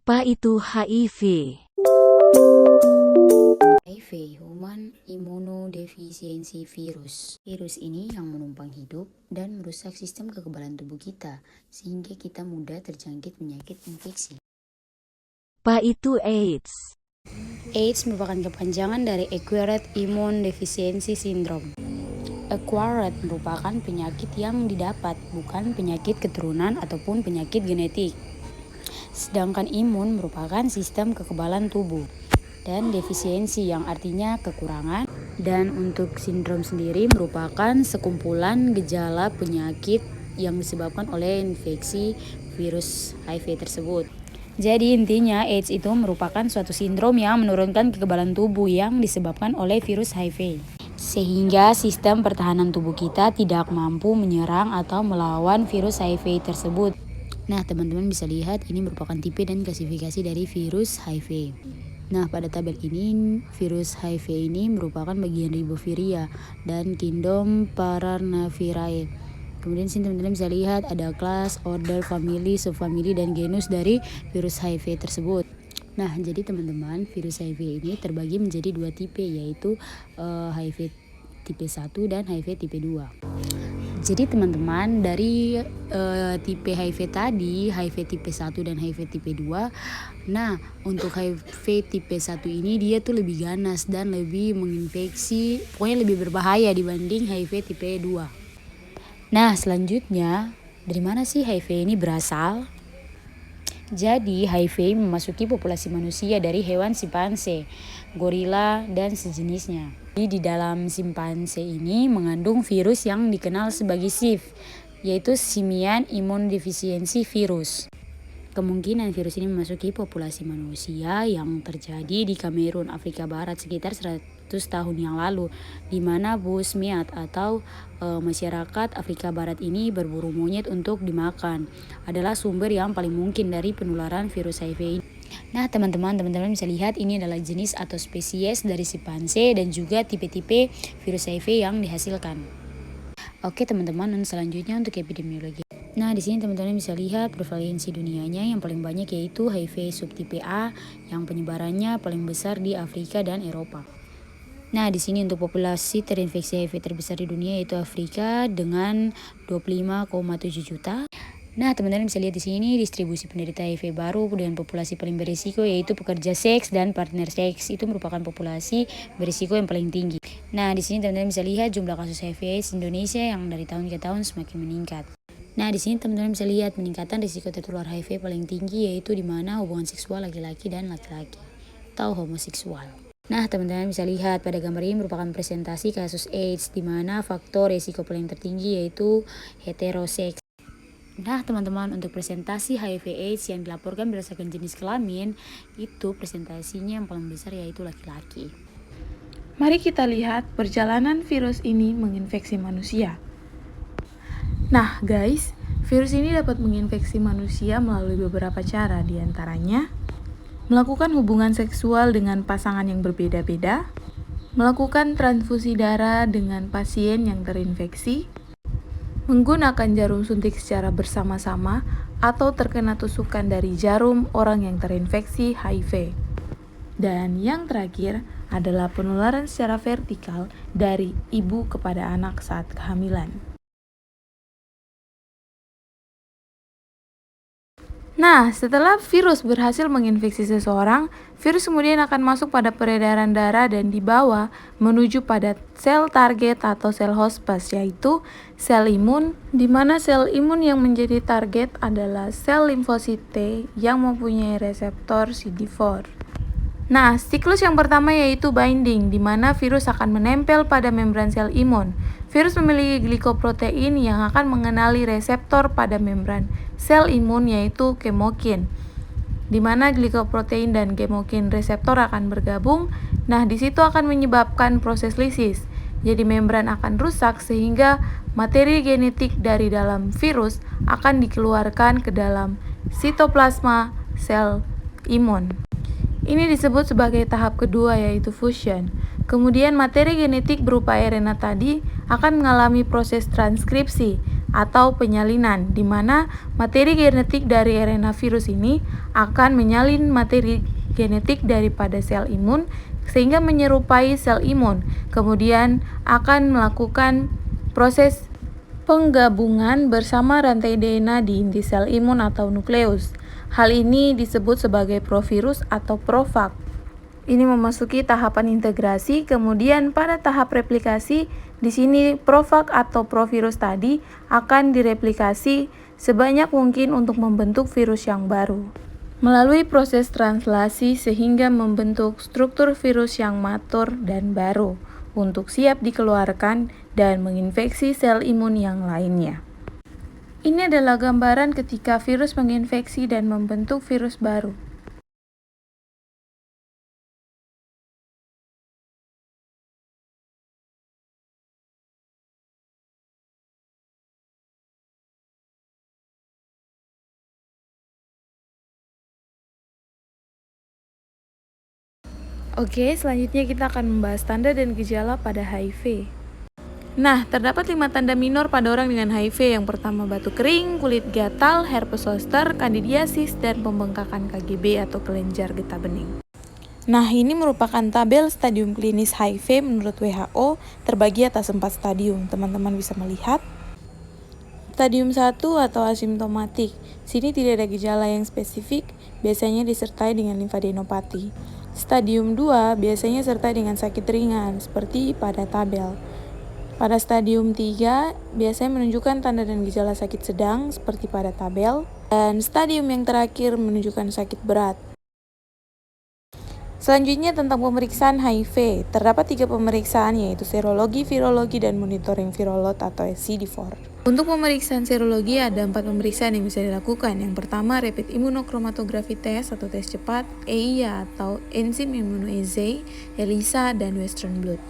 Apa itu HIV? HIV, Human Immunodeficiency Virus. Virus ini yang menumpang hidup dan merusak sistem kekebalan tubuh kita, sehingga kita mudah terjangkit penyakit infeksi. Apa itu AIDS? AIDS merupakan kepanjangan dari Acquired Immune Deficiency Syndrome. Acquired merupakan penyakit yang didapat, bukan penyakit keturunan ataupun penyakit genetik. Sedangkan imun merupakan sistem kekebalan tubuh. Dan defisiensi yang artinya kekurangan. Dan untuk sindrom sendiri merupakan sekumpulan gejala penyakit yang disebabkan oleh infeksi virus HIV tersebut. Jadi intinya AIDS itu merupakan suatu sindrom yang menurunkan kekebalan tubuh yang disebabkan oleh virus HIV. Sehingga sistem pertahanan tubuh kita tidak mampu menyerang atau melawan virus HIV tersebut. Nah, teman-teman bisa lihat ini merupakan tipe dan klasifikasi dari virus HIV. Nah, pada tabel ini virus HIV ini merupakan bagian riboviria dan kingdom Pararnavirae. Kemudian sini teman-teman bisa lihat ada kelas, order, family, subfamily, dan genus dari virus HIV tersebut. Nah, jadi teman-teman virus HIV ini terbagi menjadi dua tipe, yaitu HIV tipe 1 dan HIV tipe 2. Jadi teman-teman dari tipe HIV tadi, HIV tipe 1 dan HIV tipe 2. Nah, untuk HIV tipe 1 ini dia tuh lebih ganas dan lebih menginfeksi, pokoknya lebih berbahaya dibanding HIV tipe 2. Nah, selanjutnya, dari mana sih HIV ini berasal? Jadi, HIV memasuki populasi manusia dari hewan simpanse, gorila, dan sejenisnya. Di dalam simpanse ini mengandung virus yang dikenal sebagai SIV, yaitu Simian Immunodeficiency Virus. Kemungkinan virus ini memasuki populasi manusia yang terjadi di Kamerun, Afrika Barat sekitar 100 tahun yang lalu, di mana Bushmeat atau masyarakat Afrika Barat ini berburu monyet untuk dimakan, adalah sumber yang paling mungkin dari penularan virus HIV ini. Nah, teman-teman bisa lihat ini adalah jenis atau spesies dari simpanse dan juga tipe-tipe virus HIV yang dihasilkan. Oke, teman-teman, selanjutnya untuk epidemiologi. Nah, di sini teman-teman bisa lihat prevalensi dunianya yang paling banyak yaitu HIV subtipe A yang penyebarannya paling besar di Afrika dan Eropa. Nah, di sini untuk populasi terinfeksi HIV terbesar di dunia yaitu Afrika dengan 25,7 juta. Nah, teman-teman bisa lihat di sini distribusi penderita HIV baru dengan populasi paling berisiko yaitu pekerja seks dan partner seks. Itu merupakan populasi berisiko yang paling tinggi. Nah, di sini teman-teman bisa lihat jumlah kasus HIV/AIDS Indonesia yang dari tahun ke tahun semakin meningkat. Nah, di sini teman-teman bisa lihat peningkatan risiko tertular HIV paling tinggi yaitu di mana hubungan seksual laki-laki dan laki-laki atau homoseksual. Nah, teman-teman bisa lihat pada gambar ini merupakan presentasi kasus AIDS di mana faktor risiko paling tertinggi yaitu heteroseks. Nah, teman-teman untuk presentasi HIV/AIDS yang dilaporkan berdasarkan jenis kelamin itu presentasinya yang paling besar yaitu laki-laki. Mari kita lihat perjalanan virus ini menginfeksi manusia. Nah guys, virus ini dapat menginfeksi manusia melalui beberapa cara, diantaranya melakukan hubungan seksual dengan pasangan yang berbeda-beda, melakukan transfusi darah dengan pasien yang terinfeksi, menggunakan jarum suntik secara bersama-sama atau terkena tusukan dari jarum orang yang terinfeksi HIV. Dan yang terakhir adalah penularan secara vertikal dari ibu kepada anak saat kehamilan. Nah, setelah virus berhasil menginfeksi seseorang, virus kemudian akan masuk pada peredaran darah dan dibawa menuju pada sel target atau sel hospes, yaitu sel imun, di mana sel imun yang menjadi target adalah sel limfosit T yang mempunyai reseptor CD4. Nah, siklus yang pertama yaitu binding, di mana virus akan menempel pada membran sel imun. Virus memiliki glikoprotein yang akan mengenali reseptor pada membran sel imun yaitu kemokin, di mana glikoprotein dan kemokin reseptor akan bergabung. Nah, di situ akan menyebabkan proses lisis. Jadi membran akan rusak sehingga materi genetik dari dalam virus akan dikeluarkan ke dalam sitoplasma sel imun. Ini disebut sebagai tahap kedua yaitu fusion. Kemudian materi genetik berupa RNA tadi akan mengalami proses transkripsi atau penyalinan, di mana materi genetik dari RNA virus ini akan menyalin materi genetik daripada sel imun sehingga menyerupai sel imun. Kemudian akan melakukan proses penggabungan bersama rantai DNA di inti sel imun atau nukleus. Hal ini disebut sebagai provirus atau profag. Ini memasuki tahapan integrasi, kemudian pada tahap replikasi, di sini profag atau provirus tadi akan direplikasi sebanyak mungkin untuk membentuk virus yang baru. Melalui proses translasi sehingga membentuk struktur virus yang matur dan baru untuk siap dikeluarkan dan menginfeksi sel imun yang lainnya. Ini adalah gambaran ketika virus menginfeksi dan membentuk virus baru. Oke, selanjutnya kita akan membahas tanda dan gejala pada HIV. Nah, terdapat 5 tanda minor pada orang dengan HIV. Yang pertama, batuk kering, kulit gatal, herpes zoster, kandidiasis, dan pembengkakan KGB atau kelenjar getah bening. Nah, ini merupakan tabel stadium klinis HIV menurut WHO terbagi atas 4 stadium. Teman-teman bisa melihat. Stadium 1 atau asimptomatik. Sini tidak ada gejala yang spesifik, biasanya disertai dengan limfadenopati. Stadium 2 biasanya serta dengan sakit ringan, seperti pada tabel. Pada stadium 3 biasanya menunjukkan tanda dan gejala sakit sedang, seperti pada tabel. Dan stadium yang terakhir menunjukkan sakit berat. Selanjutnya tentang pemeriksaan HIV. Terdapat 3 pemeriksaan, yaitu serologi, virologi, dan monitoring virolog atau CD4. Untuk pemeriksaan serologi ada 4 pemeriksaan yang bisa dilakukan. Yang pertama, rapid immunochromatography test atau tes cepat, EIA atau enzim immunoassay, ELISA, dan western blot.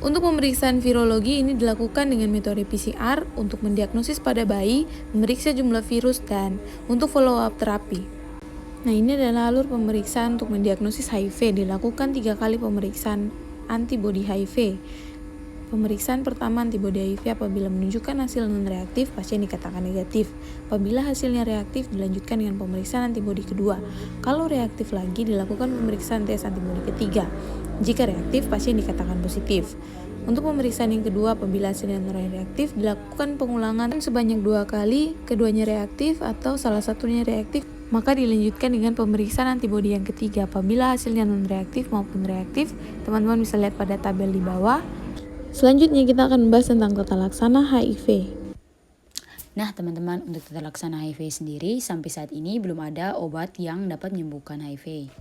Untuk pemeriksaan virologi ini dilakukan dengan metode PCR untuk mendiagnosis pada bayi, memeriksa jumlah virus, dan untuk follow up terapi. Nah, ini adalah alur pemeriksaan untuk mendiagnosis HIV. Dilakukan 3 kali pemeriksaan antibodi HIV. Pemeriksaan pertama antibodi HIV apabila menunjukkan hasil non-reaktif, pasien dikatakan negatif. Apabila hasilnya reaktif, dilanjutkan dengan pemeriksaan antibodi kedua. Kalau reaktif lagi, dilakukan pemeriksaan tes antibodi ketiga. Jika reaktif, pasien dikatakan positif. Untuk pemeriksaan yang kedua, apabila hasilnya non-reaktif, dilakukan pengulangan sebanyak 2 kali, keduanya reaktif atau salah satunya reaktif, maka dilanjutkan dengan pemeriksaan antibodi yang ketiga. Apabila hasilnya non-reaktif maupun reaktif, teman-teman bisa lihat pada tabel di bawah. Selanjutnya kita akan membahas tentang tata laksana HIV. Nah teman-teman, untuk tata laksana HIV sendiri sampai saat ini belum ada obat yang dapat menyembuhkan HIV.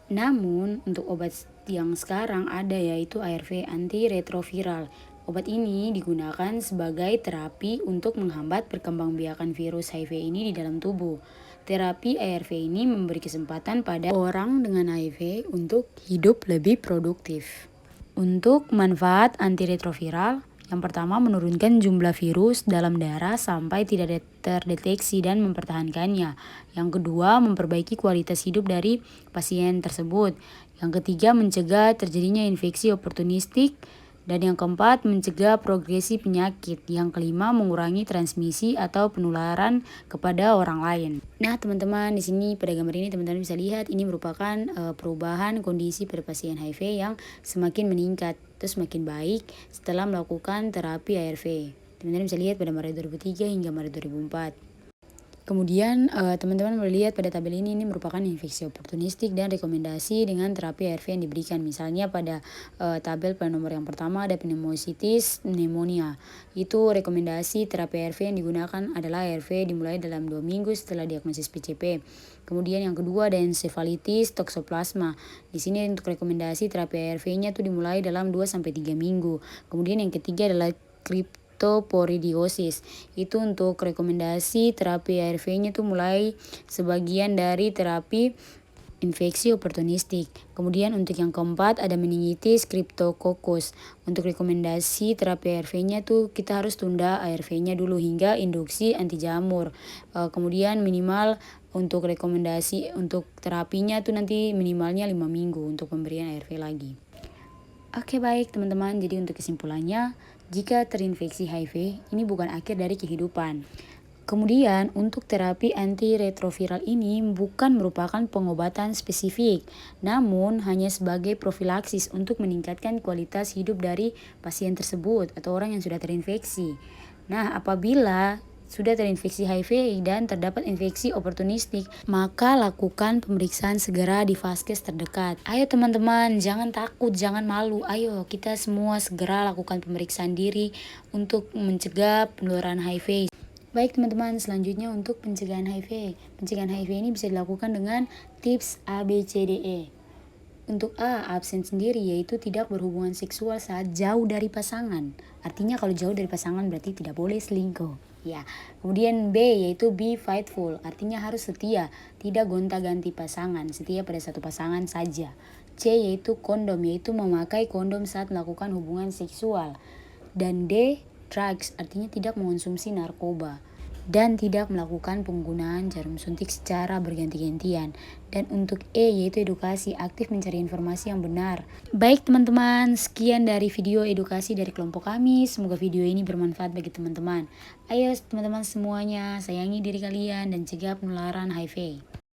Namun untuk obat yang sekarang ada yaitu ARV antiretroviral. Obat ini digunakan sebagai terapi untuk menghambat perkembangbiakan virus HIV ini di dalam tubuh. Terapi ARV ini memberi kesempatan pada orang dengan HIV untuk hidup lebih produktif. Untuk manfaat antiretroviral, yang pertama menurunkan jumlah virus dalam darah sampai tidak terdeteksi dan mempertahankannya. Yang kedua, memperbaiki kualitas hidup dari pasien tersebut. Yang ketiga, mencegah terjadinya infeksi oportunistik. Dan yang keempat, mencegah progresi penyakit. Yang kelima, mengurangi transmisi atau penularan kepada orang lain. Nah, teman-teman, di sini pada gambar ini teman-teman bisa lihat ini merupakan perubahan kondisi pada pasien HIV yang semakin meningkat, terus semakin baik setelah melakukan terapi ARV. Teman-teman bisa lihat pada Maret 2003 hingga Maret 2004. Kemudian teman-teman melihat pada tabel ini merupakan infeksi oportunistik dan rekomendasi dengan terapi ARV yang diberikan. Misalnya pada tabel pada nomor yang pertama ada pneumocystis pneumonia. Itu rekomendasi terapi ARV yang digunakan adalah ARV dimulai dalam 2 minggu setelah diagnosis PCP. Kemudian yang kedua ada encephalitis toxoplasma. Di sini untuk rekomendasi terapi ARV-nya itu dimulai dalam 2-3 minggu. Kemudian yang ketiga adalah cryptoporidosis. Itu untuk rekomendasi terapi ARV-nya itu mulai sebagian dari terapi infeksi oportunistik. Kemudian untuk yang keempat ada meningitis cryptococcus. Untuk rekomendasi terapi ARV-nya tuh kita harus tunda ARV-nya dulu hingga induksi anti jamur. Kemudian minimal untuk rekomendasi untuk terapinya tuh nanti minimalnya 5 minggu untuk pemberian ARV lagi. Oke baik teman-teman, jadi untuk kesimpulannya Jika terinfeksi HIV, ini bukan akhir dari kehidupan. Kemudian, untuk terapi antiretroviral ini bukan merupakan pengobatan spesifik, namun hanya sebagai profilaksis untuk meningkatkan kualitas hidup dari pasien tersebut atau orang yang sudah terinfeksi. Nah, apabila sudah terinfeksi HIV dan terdapat infeksi oportunistik, maka lakukan pemeriksaan segera di vaskes terdekat. Ayo teman-teman, jangan takut, jangan malu. Ayo kita semua segera lakukan pemeriksaan diri untuk mencegah penularan HIV. Baik teman-teman, selanjutnya untuk pencegahan HIV. Pencegahan HIV ini bisa dilakukan dengan tips A, B, C, D, E. Untuk A, absen sendiri, yaitu tidak berhubungan seksual saat jauh dari pasangan. Artinya kalau jauh dari pasangan berarti tidak boleh selingkuh. Ya. Kemudian B, yaitu be faithful, artinya harus setia, tidak gonta-ganti pasangan, setia pada satu pasangan saja. C, yaitu kondom, yaitu memakai kondom saat melakukan hubungan seksual. Dan D, drugs, artinya tidak mengonsumsi narkoba dan tidak melakukan penggunaan jarum suntik secara berganti-gantian. Dan untuk E, yaitu edukasi, aktif mencari informasi yang benar. Baik teman-teman, sekian dari video edukasi dari kelompok kami. Semoga video ini bermanfaat bagi teman-teman. Ayo teman-teman semuanya, sayangi diri kalian dan cegah penularan HIV.